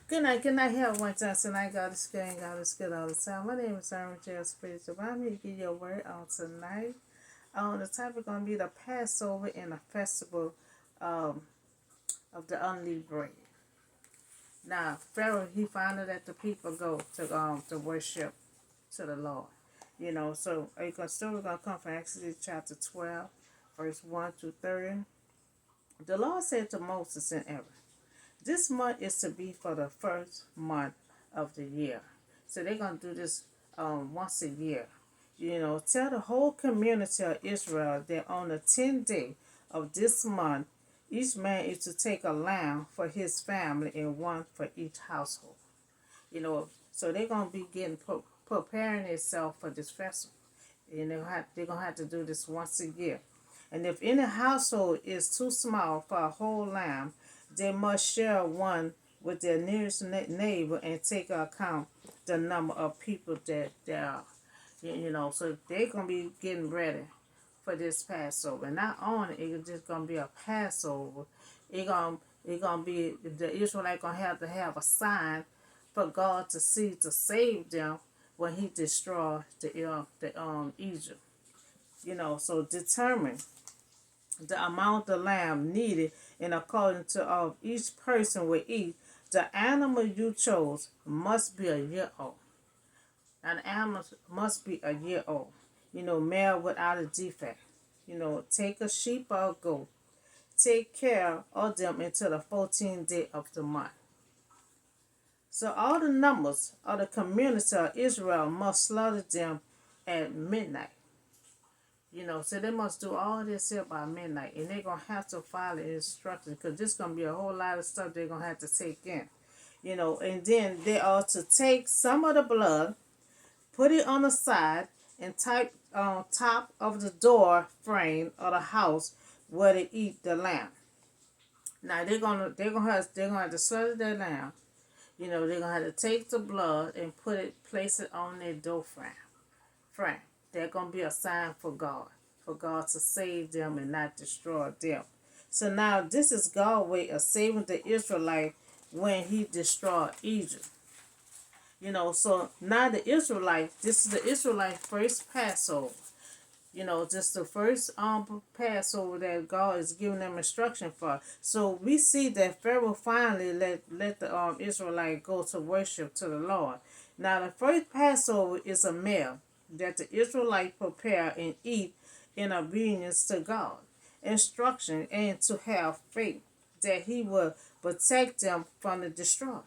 Good night, have one time. Tonight, God is good and God is good all the time. My name is Aaron J. Spiritual. I'm here to give you a word on tonight. The topic going to be the Passover and the festival um, of the unleavened bread. Now, Pharaoh, he found that the people go to worship to the Lord. So the story going to come from Exodus chapter 12, verse 1 to 30. The Lord said to Moses and Aaron, this month is to be for the first month of the year. So they're going to do this once a year. Tell the whole community of Israel that on the 10th day of this month, each man is to take a lamb for his family and one for each household. So they're going to be preparing themselves for this festival. And they're going to have to do this once a year. And if any household is too small for a whole lamb, they must share one with their nearest neighbor and take account the number of people that there are. So they're going to be getting ready for this Passover. Not only it's just going to be a Passover, it gonna be the Israelite going to have a sign for God to see to save them when He destroyed the Egypt. So determine the amount of lamb needed and according to each person will eat. The animal you chose must be a year old. An animal must be a year old. Male without a defect. Take a sheep or a goat. Take care of them until the 14th day of the month. So all the numbers of the community of Israel must slaughter them at midnight. So they must do all this here by midnight. And they're going to have to follow the instructions because there's going to be a whole lot of stuff they're going to have to take in. And then they are to take some of the blood, put it on the side, and type on top of the door frame of the house where they eat the lamb. Now they're gonna have to slaughter their lamb. They're gonna have to take the blood and place it on their door frame. They're gonna be a sign for God to save them and not destroy them. So now this is God's way of saving the Israelite when He destroyed Egypt. So now this is the Israelite first Passover. Just the first Passover that God is giving them instruction for. So we see that Pharaoh finally let the Israelite go to worship to the Lord. Now the first Passover is a meal that the Israelite prepare and eat in obedience to God instruction and to have faith that He will protect them from the destroy.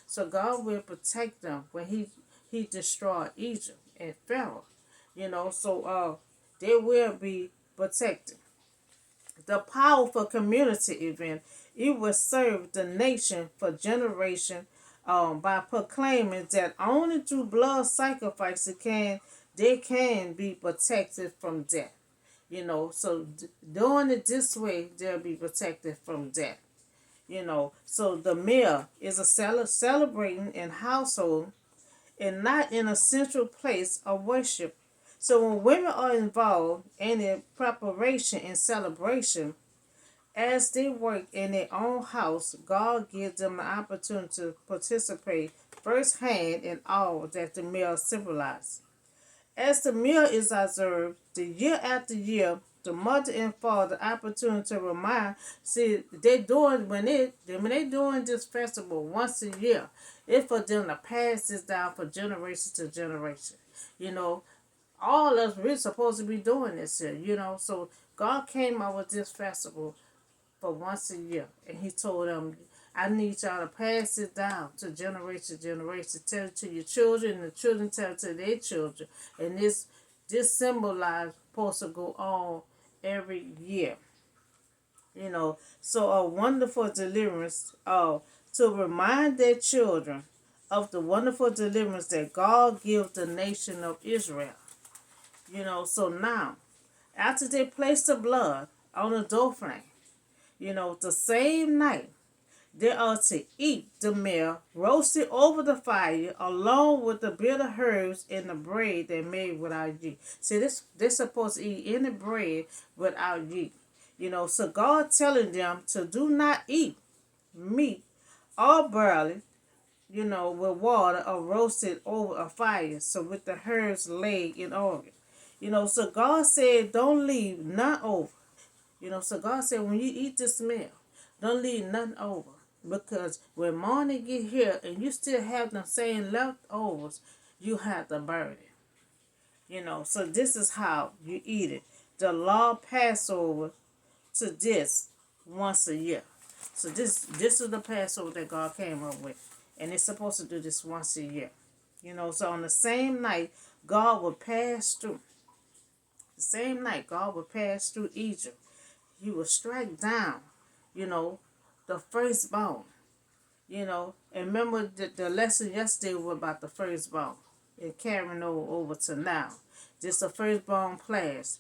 So God will protect them when He destroyed Egypt and Pharaoh. So they will be protected. The powerful community event, it will serve the nation for generation by proclaiming that only through blood sacrifice they can be protected from death. So doing it this way, they'll be protected from death. So the meal is a celebrating in household and not in a central place of worship. So when women are involved in the preparation and celebration, as they work in their own house, God gives them an opportunity to participate firsthand in all that the meal symbolizes. As the meal is observed, the year after year, the mother and father opportunity to remind. See, they doing when they doing this festival once a year. It's for them to pass this down for generation to generation. You know, all of us we're supposed to be doing this here. So God came up with this festival for once a year, and He told them, I need y'all to pass it down to generation to generation. Tell it to your children, and the children tell it to their children. And this symbolized supposed to go on every year. So a wonderful deliverance to remind their children of the wonderful deliverance that God gives the nation of Israel. So now, after they place the blood on the doorframe, the same night, they are to eat the meal roasted over the fire along with the bitter herbs and the bread they made without yeast. See, they're supposed to eat any bread without yeast. So God telling them to do not eat meat or barley with water or roasted over a fire. So with the herbs laid in order. So God said, don't leave none over. So God said, when you eat this meal, don't leave nothing over. Because when morning get here and you still have the same leftovers, you have to burn it. So this is how you eat it. The law Passover to this once a year. So this is the Passover that God came up with. And it's supposed to do this once a year. So on the same night, God will pass through. The same night, God will pass through Egypt. He will strike down, the firstborn. And remember the lesson yesterday was about the firstborn and carrying over to now. Just the firstborn class.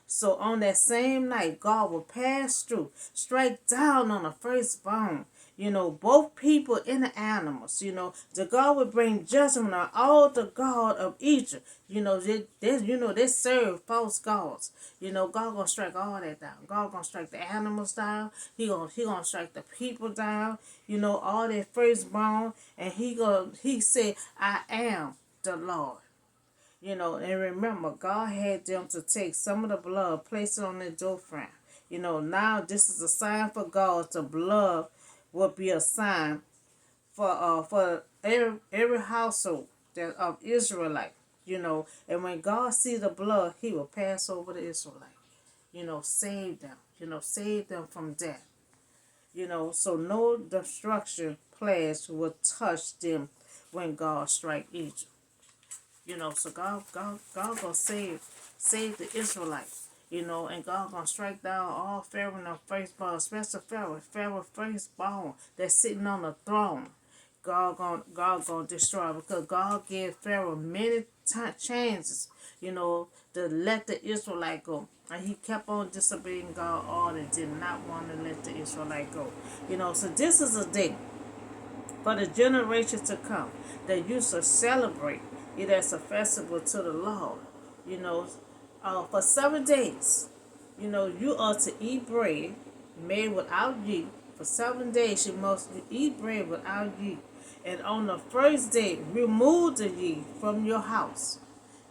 So on that same night, God will pass through, strike down on the firstborn. Both people and the animals. The God will bring judgment on all the God of Egypt. They serve false gods. God gonna strike all that down. God gonna strike the animals down. He gonna strike the people down. All that firstborn, and he said, I am the Lord. And remember, God had them to take some of the blood, place it on their door frame. Now this is a sign for God. The blood will be a sign for every household that of Israelite. And when God see the blood, He will pass over the Israelite. Save them. Save them from death. So no destruction plagues will touch them when God strike Egypt. So God gonna save the Israelites. And God gonna strike down all Pharaoh and the firstborn, especially Pharaoh firstborn that's sitting on the throne. God gonna destroy, because God gave Pharaoh many chances, to let the Israelite go. And he kept on disobeying God's order and did not want to let the Israelite go. So this is a day for the generation to come that you shall celebrate it as a festival to the Lord. For 7 days, you are to eat bread made without yeast. For 7 days, you must eat bread without yeast. And on the first day, remove the yeast from your house.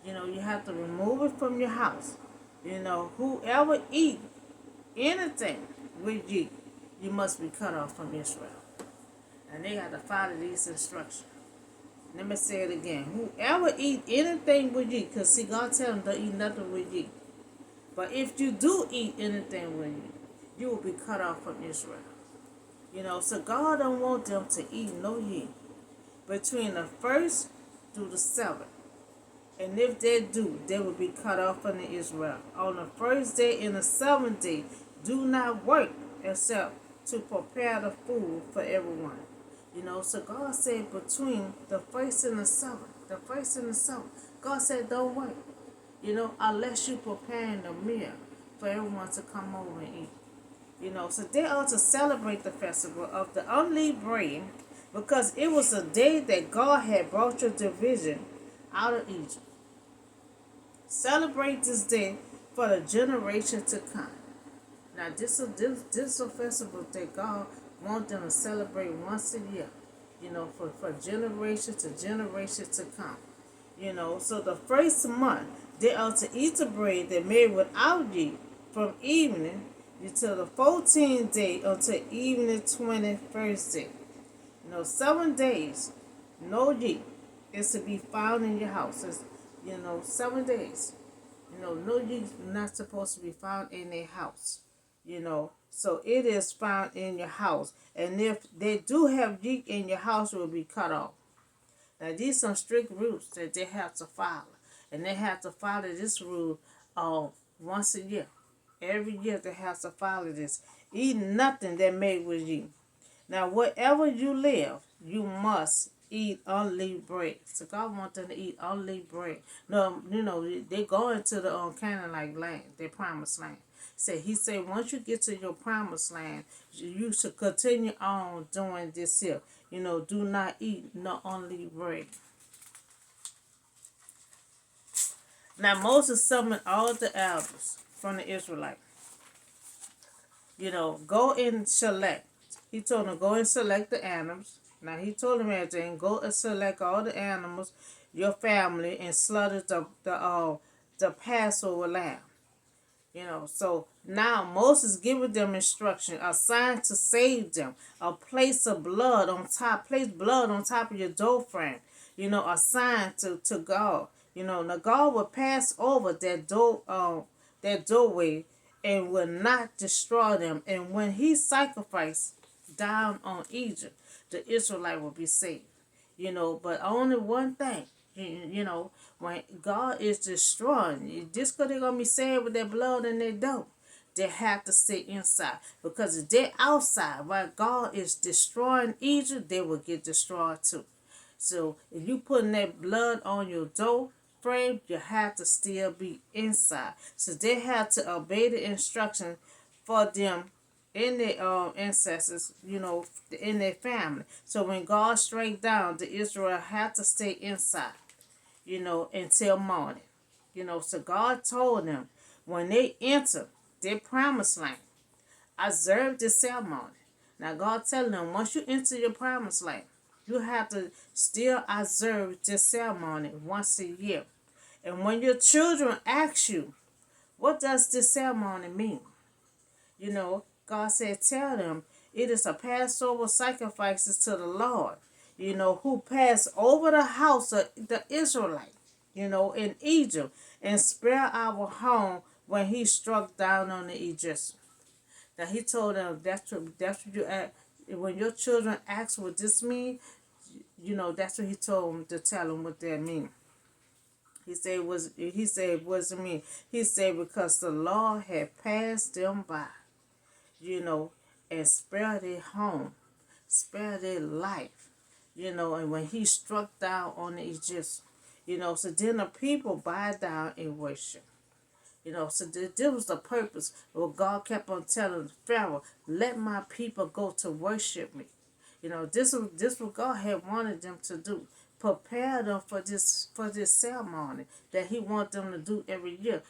You have to remove it from your house. Whoever eat anything with yeast, you must be cut off from Israel. And they got to follow these instructions. Let me say it again. Whoever eat anything with yeast, because see, God tell them don't eat nothing with yeast. But if you do eat anything with yeast, you will be cut off from Israel. So God don't want them to eat no yeast between the 1st through the 7th. And if they do, they will be cut off from Israel. On the 1st day and the 7th day, do not work except to prepare the food for everyone. So God said between the 1st and the 7th, God said don't work, unless you preparing the meal for everyone to come over and eat. So they are to celebrate the festival of the unleavened bread, because it was a day that God had brought your division out of Egypt. Celebrate this day for the generation to come. Now this is a festival that God wants them to celebrate once a year, for generation to generation to come. So the first month they are to eat the bread that made without yeast from evening until the 14th day until evening 21st day. 7 days, no yeast is to be found in your houses. 7 days. No yeast not supposed to be found in their house. So it is found in your house. And if they do have yeast in your house, it will be cut off. Now these are some strict rules that they have to follow. And they have to follow this rule once a year. Every year they have to follow this. Eat nothing that made with yeast. Now wherever you live, you must eat unleavened bread. So God wants them to eat unleavened bread. No, they go into the Canaanite land, their promised land. He said, once you get to your promised land, you should continue on doing this here. Do not eat no unleavened bread. Now Moses summoned all the elders from the Israelites. Go and select. He told them, go and select the animals. Now he told him everything. Go and select all the animals, your family, and slaughter the Passover lamb. So now Moses giving them instruction, a sign to save them, a place blood on top of your door frame. A sign to God. Now God will pass over that doorway and will not destroy them. And when he sacrificed down on Egypt, the Israelite will be saved. But only one thing, when God is destroying, just because they're going to be saved with their blood and their dough, they have to stay inside. Because if they're outside, while God is destroying Egypt, they will get destroyed too. So if you putting that blood on your door frame, you have to still be inside. So they have to obey the instruction for them in their ancestors, in their family. So when God struck down, the Israel had to stay inside, until morning. So God told them when they enter their promised land, observe the ceremony. Now God telling them once you enter your promised land, you have to still observe this ceremony once a year. And when your children ask you, what does this ceremony mean? God said, tell them it is a Passover sacrifices to the Lord, who passed over the house of the Israelite, in Egypt and spare our home when he struck down on the Egyptians. Now he told them that's what you ask. When your children ask what this means, that's what he told them to tell them what that means. He said what does it mean? He said because the Lord had passed them by, and spare their home, spare their life, and when he struck down on the Egyptians, so then the people bowed down and worship. So this was the purpose. What God kept on telling Pharaoh, let my people go to worship me. This what God had wanted them to do. Prepare them for this ceremony that he wants them to do every year.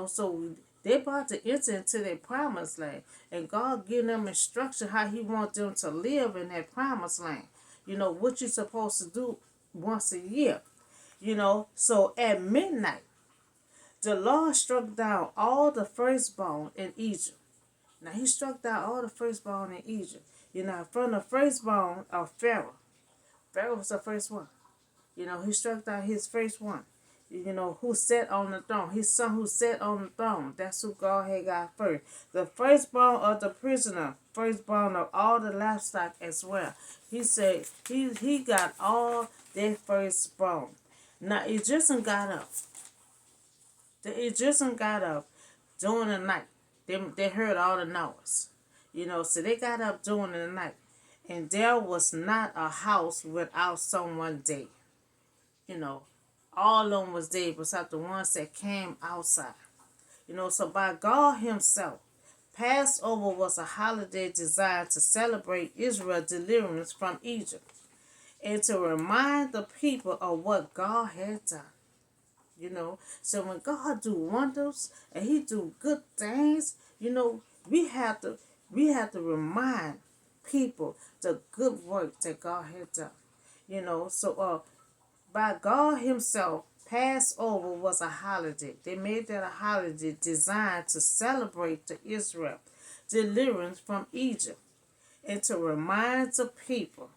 So they're about to enter into their promised land. And God giving them instruction how he wants them to live in that promised land. What you're supposed to do once a year. So at midnight, the Lord struck down all the firstborn in Egypt. Now he struck down all the firstborn in Egypt. From the firstborn of Pharaoh. Pharaoh was the first one. He struck down his first one. Who sat on the throne. His son who sat on the throne. That's who God had got first. The firstborn of the prisoner. Firstborn of all the livestock as well. He said he got all their firstborn. Now Egyptian got up. The Egyptian got up during the night. They heard all the noise. So they got up during the night. And there was not a house without someone dead. All of them was dead besides the ones that came outside. So by God himself, Passover was a holiday designed to celebrate Israel's deliverance from Egypt and to remind the people of what God had done. So when God do wonders and he do good things, we have to remind people the good work that God had done. So by God himself, Passover was a holiday. They made that a holiday designed to celebrate the Israel deliverance from Egypt and to remind the people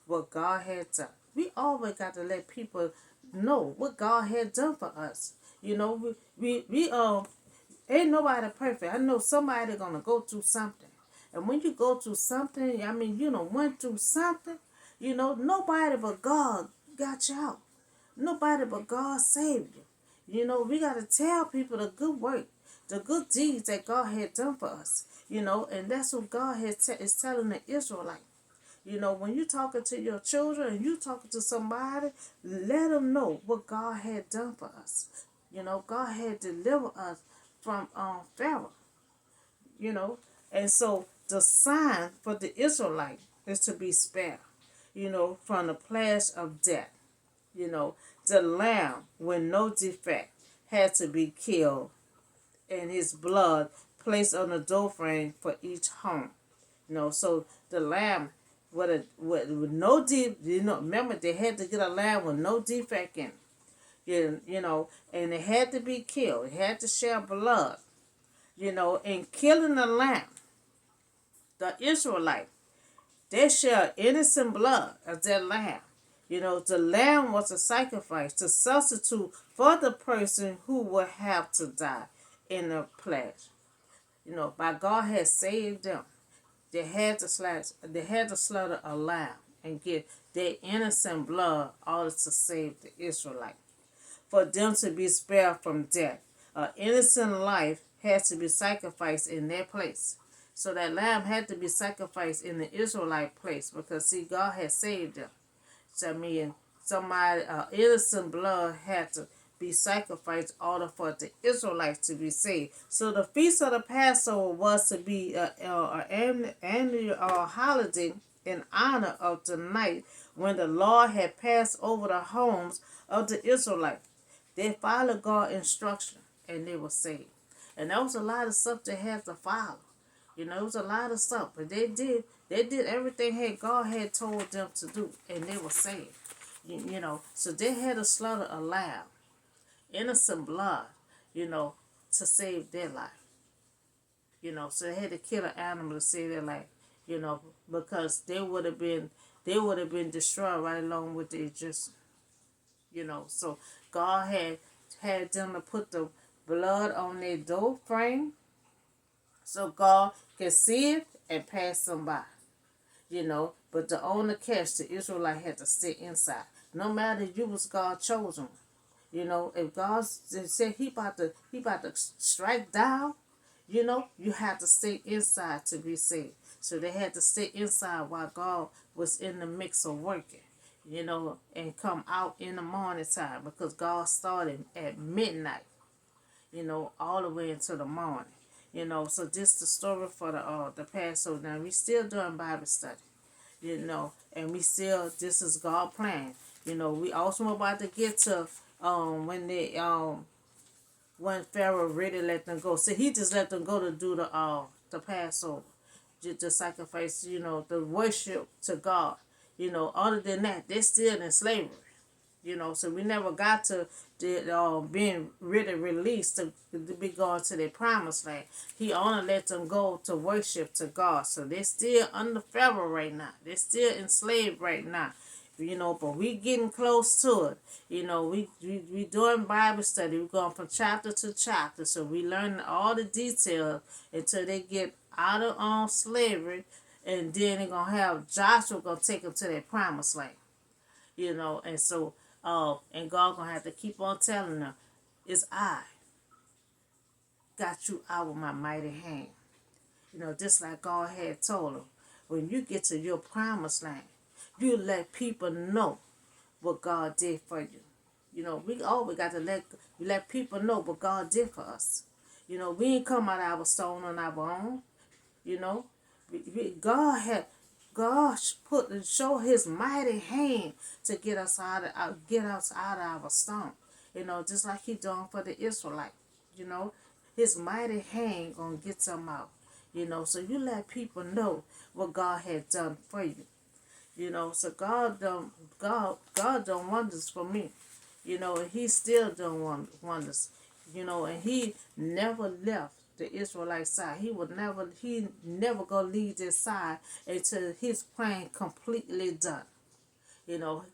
what God had done. We always got to let people know what God had done for us. We ain't nobody perfect. I know somebody gonna go through something. And when you go through something, went through something, nobody but God got you out. Nobody but God saved you. We got to tell people the good work, the good deeds that God had done for us. And that's what God is telling the Israelites. When you talking to your children and you talking to somebody, let them know what God had done for us. God had delivered us from Pharaoh. And so the sign for the Israelite is to be spared, from the plague of death. The lamb with no defect had to be killed and his blood placed on the doorframe for each home. So the lamb with no deep, remember they had to get a lamb with no defect in it, and it had to be killed. It had to shed blood, in killing the lamb, the Israelite, they shed innocent blood of that lamb. The lamb was a sacrifice to substitute for the person who would have to die in the flesh. By God had saved them. They had to slaughter a lamb and get their innocent blood order to save the Israelite. For them to be spared from death, an innocent life had to be sacrificed in their place. So that lamb had to be sacrificed in the Israelite place because, see, God had saved them. So, I mean, innocent blood had to be sacrificed in order for the Israelites to be saved. So the feast of the Passover was to be an annual holiday in honor of the night when the Lord had passed over the homes of the Israelites. They followed God's instruction and they were saved. And there was a lot of stuff they had to follow. It was a lot of stuff, but they did everything God had told them to do, and they were saved. So they had to slaughter a lamb, innocent blood, to save their life. So they had to kill an animal to save their life, because they would have been destroyed right along with the Egyptians. So God had them to put the blood on their door frame, so God can see it and pass them by. But the owner catch, the Israelite had to stay inside. No matter if you was God chosen. If God said he about to strike down, you have to stay inside to be saved. So they had to stay inside while God was in the mix of working, and come out in the morning time because God started at midnight, all the way into the morning. So this the story for the Passover. Now we still doing Bible study, and we still, this is God's plan. We also about to get to when Pharaoh really let them go. So he just let them go to do the Passover, just to sacrifice, the worship to God. Other than that, they're still in slavery. So we never got to being really released to be going to their promised land. He only let them go to worship to God. So they're still under Pharaoh right now. They're still enslaved right now. But we getting close to it. We doing Bible study. We're going from chapter to chapter. So we learn all the details until they get out of slavery. And then they're going to have Joshua going to take them to their promised land. And so, and God going to have to keep on telling them, it's I got you out with my mighty hand. Just like God had told them, when you get to your promised land, you let people know what God did for you. We always got to let people know what God did for us. We ain't come out of our stone on our own. God show His mighty hand to get us out of our stone. Just like He done for the Israelite. His mighty hand gonna get them out. So you let people know what God had done for you. So God done wonders for me. And He still done wonders. And He never left the Israelite side. He never gonna leave this side until His plan completely done.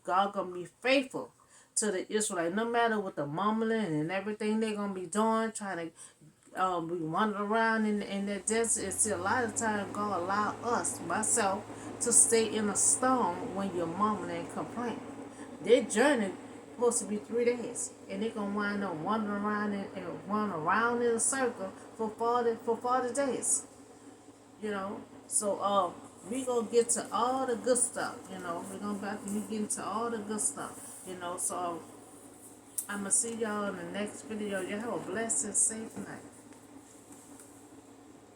God gonna be faithful to the Israelite, no matter what the mumbling and everything they're gonna be doing, trying to we wander around in that desert. And see, a lot of times God allow us, myself, to stay in a storm when you're mumbling and complaining. Their journey supposed to be 3 days, and they're gonna wind up wandering around and run around in a circle for 40 days. So we gonna get to all the good stuff. We're gonna get into all the good stuff. So I'm gonna see y'all in the next video. Y'all have a blessed and safe night.